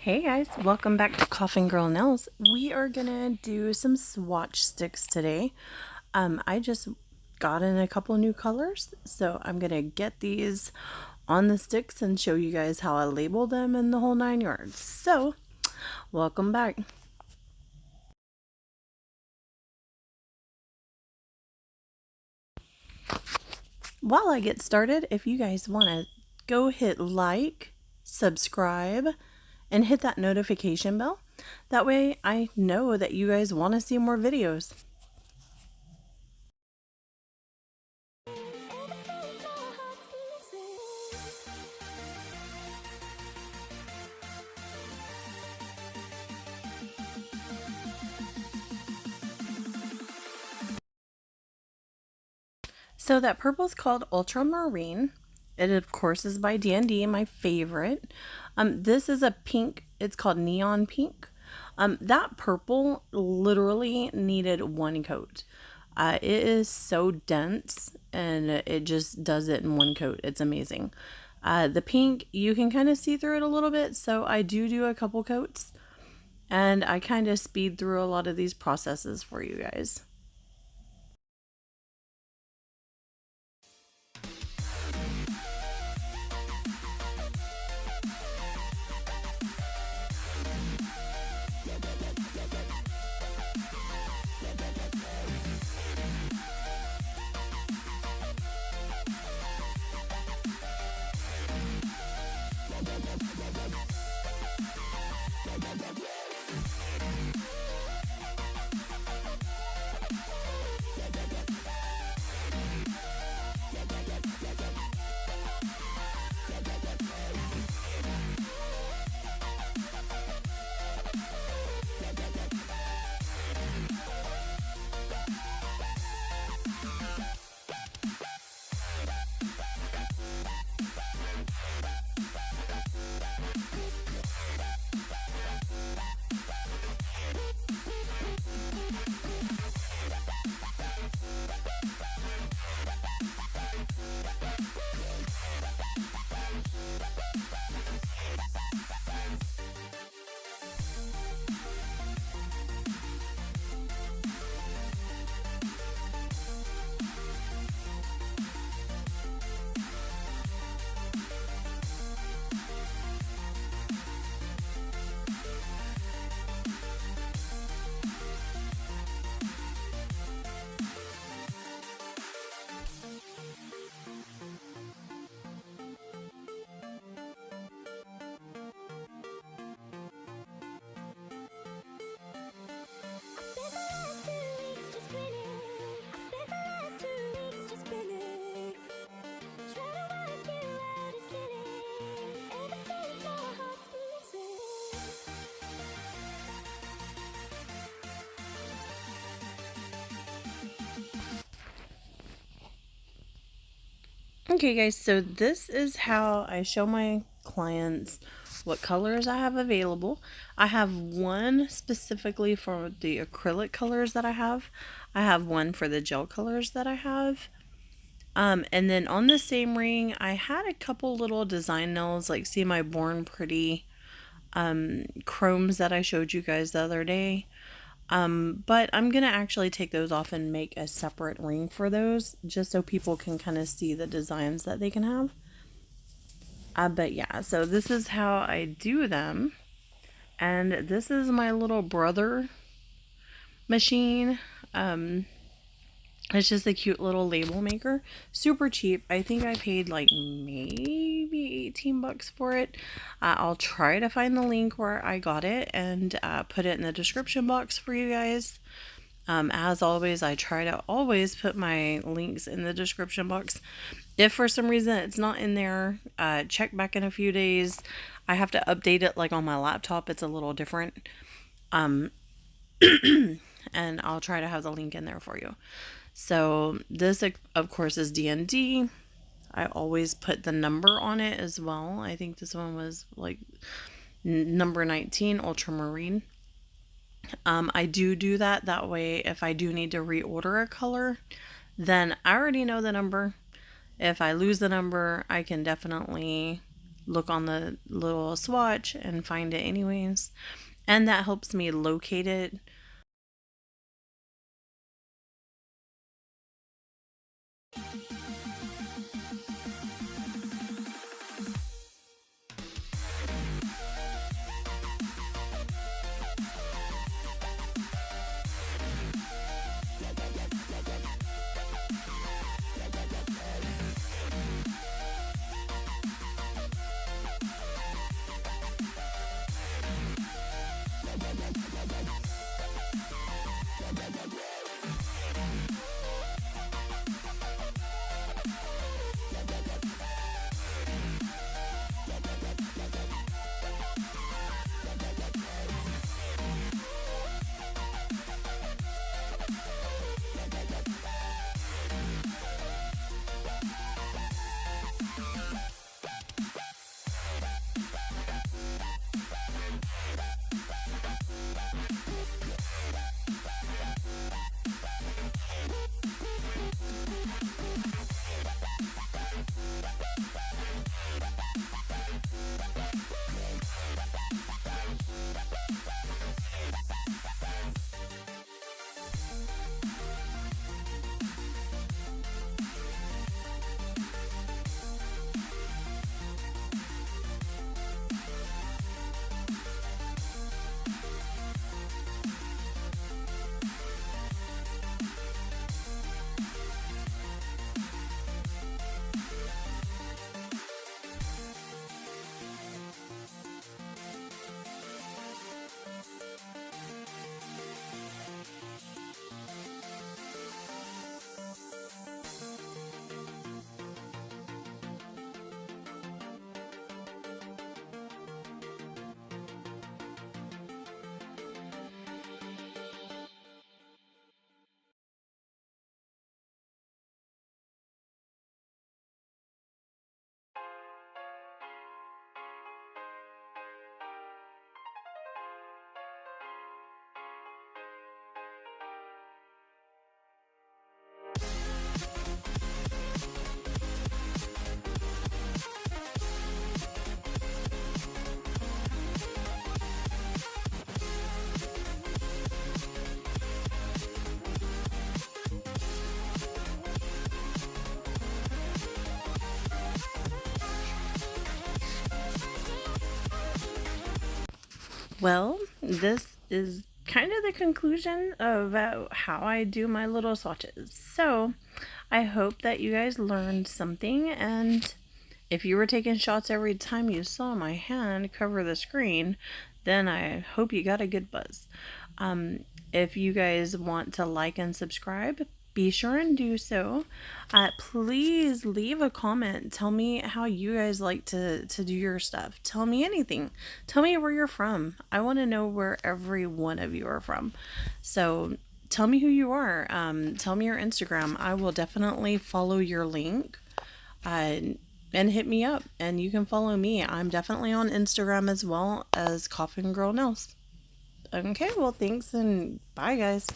Hey guys, welcome back to Coffingirlnails. We are gonna do some swatch sticks today. I just got in a couple new colors, so I'm gonna get these on the sticks and show you guys how I label them and the whole 9 yards. So, welcome back. While I get started, if you guys want to go hit like, subscribe, and hit that notification bell. That way I know that you guys want to see more videos. So that purple is called Ultramarine. It of course is by D&D, my favorite. This is a pink. It's called Neon Pink. That purple literally needed one coat. It is so dense and it just does it in one coat. It's amazing. The pink, you can kind of see through it a little bit, so I do a couple coats. And I kind of speed through a lot of these processes for you guys. Okay guys, so this is how I show my clients what colors I have available. I have one specifically for the acrylic colors that I have. I have one for the gel colors that I have. And then on the same ring, I had a couple little design nails, like see my Born Pretty chromes that I showed you guys the other day. But I'm gonna actually take those off and make a separate ring for those, just so people can kind of see the designs that they can have. But yeah, so this is how I do them. And this is my little brother machine. It's just a cute little label maker. Super cheap. I think I paid like maybe 18 bucks for it. I'll try to find the link where I got it and put it in the description box for you guys. As always, I try to always put my links in the description box. If for some reason it's not in there, check back in a few days. I have to update it, like on my laptop. It's a little different. And I'll try to have the link in there for you. So this, of course, is D&D. I always put the number on it as well. I think this one was like number 19, Ultramarine. I do that. That way, if I do need to reorder a color, then I already know the number. If I lose the number, I can definitely look on the little swatch and find it anyways. And that helps me locate it. Well, this is kind of the conclusion of how I do my little swatches. So I hope that you guys learned something, and if you were taking shots every time you saw my hand cover the screen, then I hope you got a good buzz. If you guys want to like and subscribe, be sure and do so. Please leave a comment. Tell me how you guys like to do your stuff. Tell me anything. Tell me where you're from. I want to know where every one of you are from. So tell me who you are. Tell me your Instagram. I will definitely follow your link. And hit me up, and you can follow me. I'm definitely on Instagram as well as Coffingirlnails. Okay, well, thanks, and bye, guys.